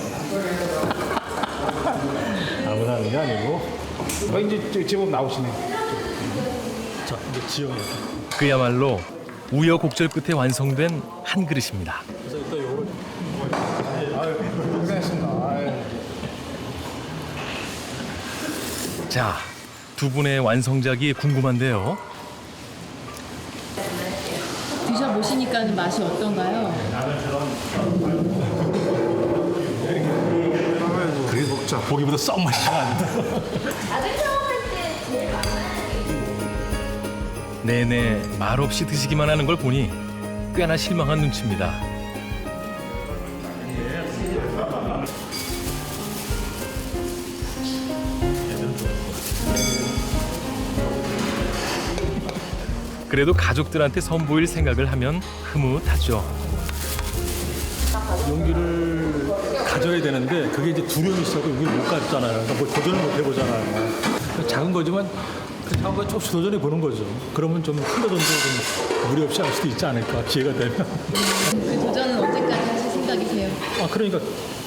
아무나 하는 게 아니고. 이제 제법 나오시네. 자, 이제 지영이. 그야말로 우여곡절 끝에 완성된 한 그릇입니다. 그래서 일단 요걸. 자, 두 분의 완성작이 궁금한데요. 드셔보시니까 맛이 어떤가요? 그게 먹자. 보기보다 썩 맛이 나는데. 내내 말없이 드시기만 하는 걸 보니 꽤나 실망한 눈치입니다. 그래도 가족들한테 선보일 생각을 하면 흐뭇하죠. 용기를 가져야 되는데 그게 이제 두려움이 있어서 용기를 못 가졌잖아요. 그러니까 뭐 도전을 못 해보잖아요. 작은 거지만 그 작은 거 조금씩 도전해 보는 거죠. 그러면 좀 큰 도전도 좀 무리 없이 할 수도 있지 않을까, 기회가 되면. 그 도전은 언제까지 하실 생각이세요? 그러니까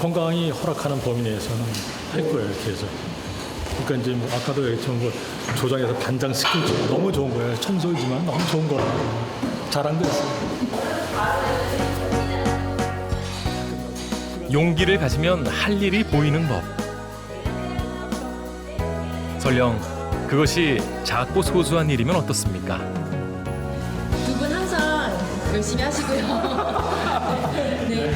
건강이 허락하는 범위 내에서는 할 거예요, 이렇게 해서. 그러니까 이제 뭐 아까도 얘기했지만 뭐 조장해서 반장 스킨 너무 좋은 거예요. 청소이지만 너무 좋은 거라 잘한 거였어요. 용기를 가지면 할 일이 보이는 법. 설령 그것이 작고 소소한 일이면 어떻습니까? 두 분 항상 열심히 하시고요. 네.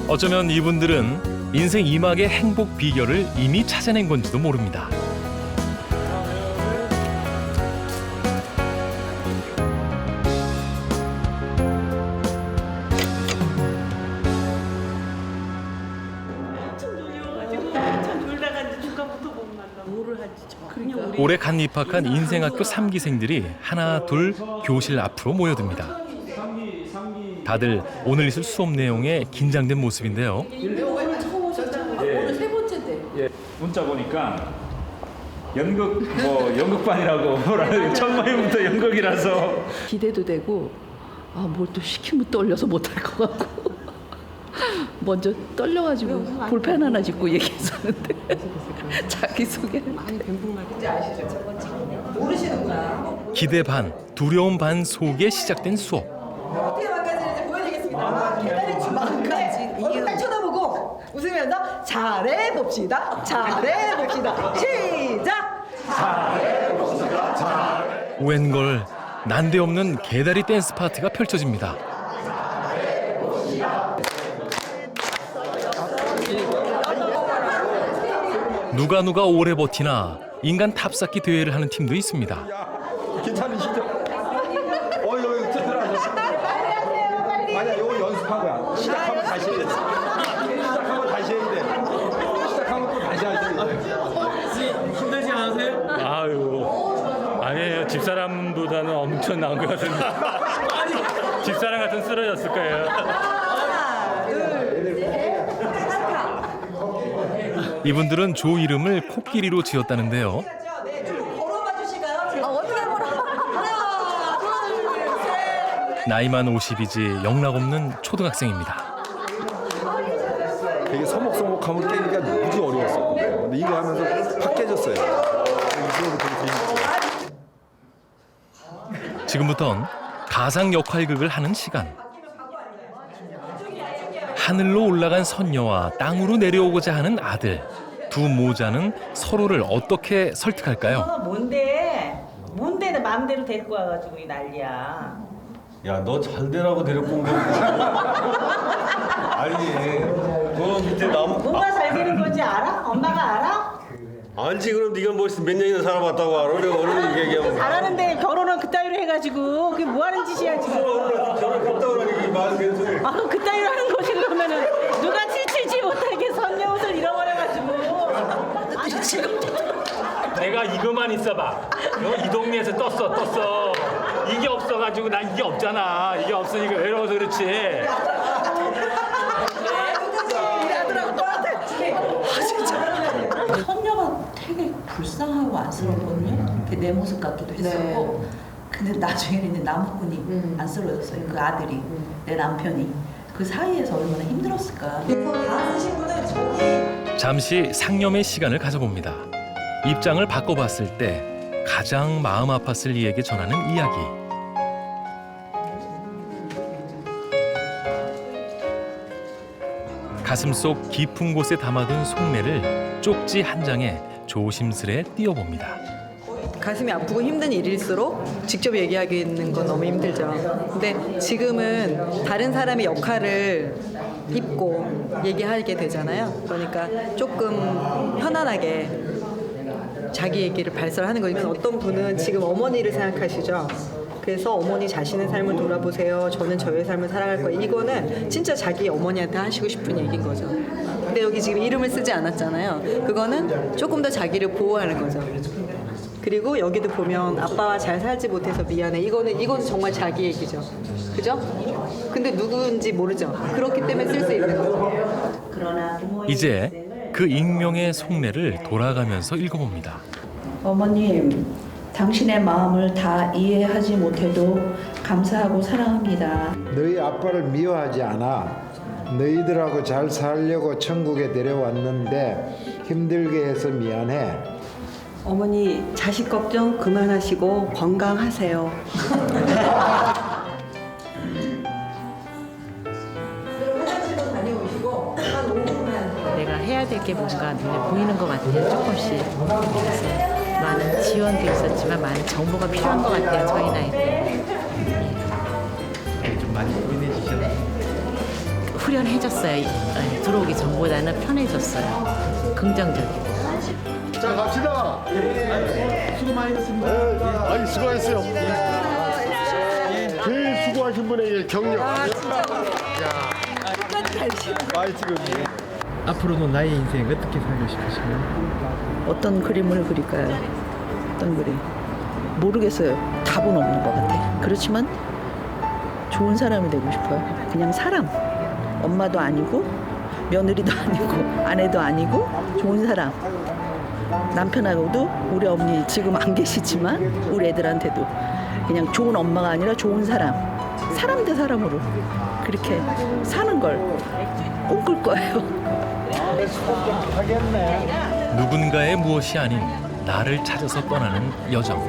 어쩌면 이분들은 인생 2막의 행복 비결을 이미 찾아낸 건지도 모릅니다. 올해 갓 입학한 인생학교 3기생들이 하나 둘 교실 앞으로 모여듭니다. 다들 오늘 있을 수업 내용에 긴장된 모습인데요. 처음 오셨잖아요. 오늘 세 번째인데. 예, 문자 보니까 연극반이라고 뭐라 첫 모임부터 연극이라서 기대도 되고 뭘 또 시키면 떨려서 못할 것 같고 먼저 떨려가지고 볼펜 하나 짚고 얘기했었는데 자기소개를 많이 뱀붕할 때 아시죠? 모르시는구나. 기대 반, 두려움 반 속에 시작된 수업. 어떻게 망가지는지 보여드리겠습니다. 계단의 주방까지 얼굴 쳐다보고 웃으면서 잘해봅시다. 잘해봅시다. 시작! 잘해봅시다. 웬걸 난데없는 개다리 댄스 파티가 펼쳐집니다. 누가 오래 버티나 인간 탑쌓기 대회를 하는 팀도 있습니다. 괜찮으시죠? 여기 들어가서. 아니야, 이거 연습한 거야. 시작하면 다시 해야 돼. 시작하면 다시 해야 돼. 시작하면 또 다시 하셔야 돼. 힘들지 않으세요? 아니에요. 집사람보다는 엄청 나은 것 같은데. 집사람 같은 쓰러졌을 거예요. 이분들은 조 이름을 코끼리로 지었다는데요. 걸어봐 주실까요? 어떻게 걸어? 하나, 둘, 셋. 나이만 50이지 영락없는 초등학생입니다. 되게 서먹서먹하면 깨기가 무지 어려웠었거든요. 근데 이거 하면서 확 깨졌어요. 지금부턴 가상 역할극을 하는 시간. 하늘로 올라간 선녀와 땅으로 내려오고자 하는 아들. 두 모자는 서로를 어떻게 설득할까요? 뭔데 내 마음대로 데리고 와가지고 이 난리야. 야, 너 잘 되라고 데리고 온 거야. 아니, 너 밑에 나무. 뭐가 잘 되는 건지 알아? 엄마가 알아? 알지, 그럼 네가 몇 년이나 살아봤다고 알아? 어른 얘기하면. 잘하는데 결혼은 그따위로 해가지고 그게 뭐 하는 짓이야 지금. 저런 그따위로 하는 게 말이 되는 소리. 그럼 그따위로 하는 거지 그러면은 누가 칠칠지 못하게 선녀 옷을 잃어버려가지고. 아니 지금 내가 이거만 있어봐. 이 동네에서 떴어. 이게 없어가지고 난 이게 없잖아. 이게 없으니까 외로워서 그렇지. 선녀가 되게 불쌍하고 안쓰럽거든요. 내 모습 같기도 했었고. 근데 나중에는 이제 나무꾼이 안쓰러웠어요. 그 아들이, 내 남편이. 그 사이에서 얼마나 힘들었을까. 잠시 상념의 시간을 가져봅니다. 입장을 바꿔봤을 때 가장 마음 아팠을 이에게 전하는 이야기. 가슴속 깊은 곳에 담아둔 속내를 쪽지 한 장에 조심스레 띄워봅니다. 가슴이 아프고 힘든 일일수록 직접 얘기하기는 건 너무 힘들죠. 근데 지금은 다른 사람의 역할을 입고 얘기하게 되잖아요. 그러니까 조금 편안하게 자기 얘기를 발설하는 거니까 어떤 분은 지금 어머니를 생각하시죠. 그래서 어머니 자신의 삶을 돌아보세요. 저는 저의 삶을 살아갈 거예요. 이거는 진짜 자기 어머니한테 하시고 싶은 얘기인 거죠. 근데 여기 지금 이름을 쓰지 않았잖아요. 그거는 조금 더 자기를 보호하는 거죠. 그리고 여기도 보면 아빠와 잘 살지 못해서 미안해. 이건 정말 자기 얘기죠. 그죠? 근데 누구인지 모르죠. 그렇기 때문에 쓸 수 있는 거죠. 이제 그 익명의 속내를 돌아가면서 읽어봅니다. 어머님, 당신의 마음을 다 이해하지 못해도 감사하고 사랑합니다. 너희 아빠를 미워하지 않아. 너희들하고 잘 살려고 천국에 데려왔는데 힘들게 해서 미안해. 어머니 자식 걱정 그만하시고 건강하세요. 내가 해야 될 게 뭔가 눈에 보이는 것 같아요. 조금씩. 그래서 많은 지원도 있었지만 많은 정보가 필요한 것 같아요. 저희 나이 때. 좀 많이 고민해지셨나요? 후련해졌어요. 들어오기 전보다는 편해졌어요. 긍정적이고. 자 갑시다. 수고 많이 했습니다. 아니 수고했어요. 제일 수고하신 분에게 격려. 많이 찍었네. 앞으로는 나의 인생 어떻게 살고 싶으신가요? 어떤 그림을 그릴까요? 어떤 그림? 모르겠어요. 답은 없는 것 같아. 그렇지만 좋은 사람이 되고 싶어요. 그냥 사람. 엄마도 아니고 며느리도 아니고 아내도 아니고 좋은 사람. 남편하고도 우리 어머니 지금 안 계시지만 우리 애들한테도 그냥 좋은 엄마가 아니라 좋은 사람. 사람 대 사람으로 그렇게 사는 걸 꿈꿀 거예요. 누군가의 무엇이 아닌 나를 찾아서 떠나는 여정.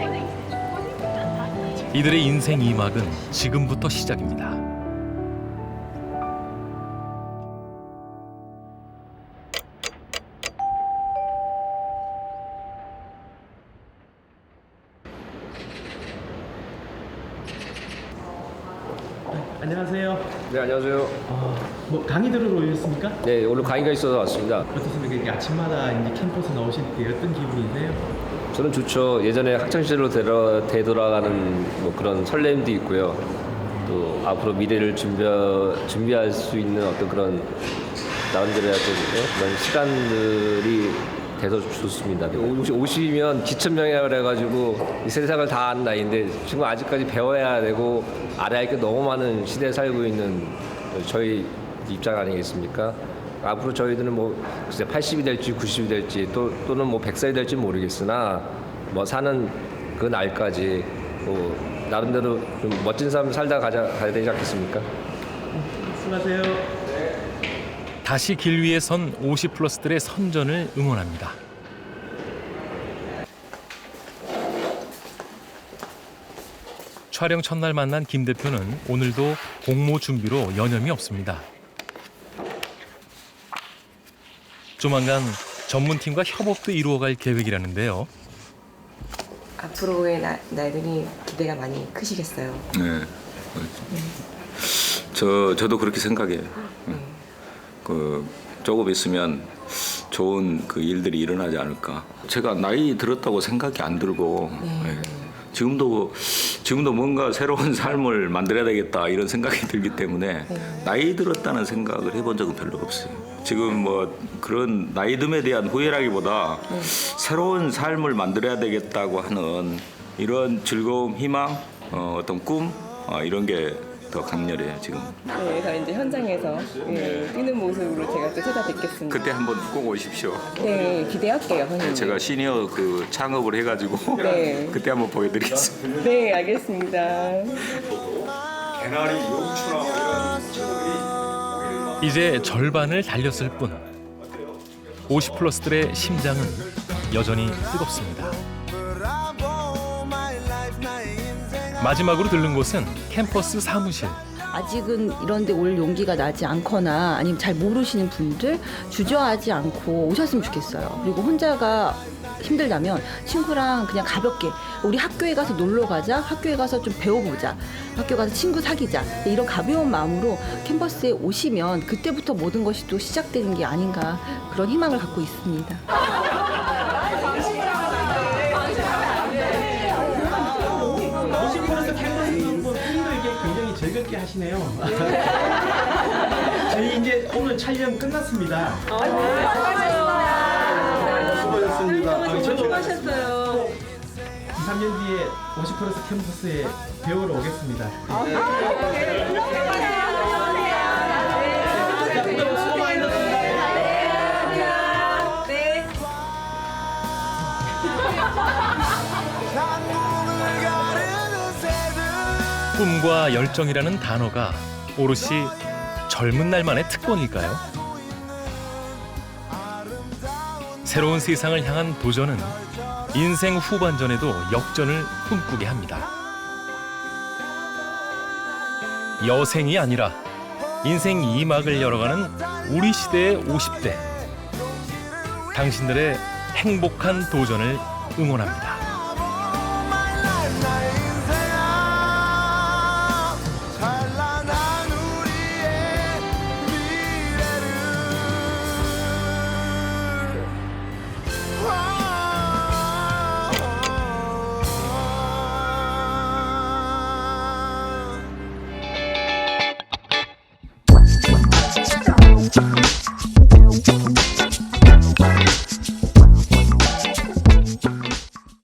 이들의 인생 2막은 지금부터 시작입니다. 안녕하세요. 네, 안녕하세요. 뭐 강의 들으러 오셨습니까? 네, 오늘 강의가 있어서 왔습니다. 어떻습니까? 이게 아침마다 이제 캠퍼스 나오실 때 어떤 기분이세요? 저는 좋죠. 예전에 학창시절로 되돌아가는 뭐 그런 설렘도 있고요. 또 앞으로 미래를 준비할 수 있는 어떤 그런 나름대로의 어떤 그런 시간들이 돼서 좋습니다. 오시면 기천명예를 해가지고 이 세상을 다 아는 나이인데 지금 아직까지 배워야 되고 알아야 할 게 너무 많은 시대에 살고 있는 저희 입장 아니겠습니까? 앞으로 저희들은 뭐 80이 될지 90이 될지 또는 뭐 100살이 될지 모르겠으나 뭐 사는 그 날까지 뭐 나름대로 좀 멋진 삶을 살다 가야 되지 않겠습니까? 수고하세요. 다시 길 위에 선 50플러스들의 선전을 응원합니다. 촬영 첫날 만난 김 대표는 오늘도 공모 준비로 여념이 없습니다. 조만간 전문팀과 협업도 이루어갈 계획이라는데요. 앞으로의 날들이 기대가 많이 크시겠어요. 네. 저도 그렇게 생각해요. 조금 있으면 좋은 그 일들이 일어나지 않을까. 제가 나이 들었다고 생각이 안 들고 네. 지금도 뭔가 새로운 삶을 만들어야 되겠다 이런 생각이 들기 때문에 나이 들었다는 생각을 해본 적은 별로 없어요. 지금 뭐 그런 나이듦에 대한 후회라기보다 새로운 삶을 만들어야 되겠다고 하는 이런 즐거움, 희망, 어떤 꿈 이런 게 더 강렬해요 지금. 네, 그래서 이제 현장에서 뛰는 모습으로 제가 또 찾아뵙겠습니다. 그때 한번 꼭 오십시오. 네, 기대할게요, 선생님. 제가 시니어 그 창업을 해가지고 네. 그때 한번 보여드리겠습니다. 네, 알겠습니다. 개나리, 용추나 이런 이제 절반을 달렸을 뿐 50플러스들의 심장은 여전히 뜨겁습니다. 마지막으로 들른 곳은 캠퍼스 사무실. 아직은 이런 데 올 용기가 나지 않거나 아니면 잘 모르시는 분들 주저하지 않고 오셨으면 좋겠어요. 그리고 혼자가 힘들다면 친구랑 그냥 가볍게 우리 학교에 가서 놀러 가자, 학교에 가서 좀 배워보자, 학교 가서 친구 사귀자, 이런 가벼운 마음으로 캠퍼스에 오시면 그때부터 모든 것이 또 시작되는 게 아닌가, 그런 희망을 갖고 있습니다. 50% 캠퍼스 분도 이게 굉장히 즐겁게 하시네요. 저희 이제 오늘 촬영 끝났습니다. 수고하셨습니다. 저도 수고하셨어요. 2, 3년 뒤에 50% 캠퍼스에 배우러 오겠습니다. 꿈과 열정이라는 단어가 오롯이 젊은 날만의 특권일까요? 새로운 세상을 향한 도전은 인생 후반전에도 역전을 꿈꾸게 합니다. 여생이 아니라 인생 2막을 열어가는 우리 시대의 50대. 당신들의 행복한 도전을 응원합니다.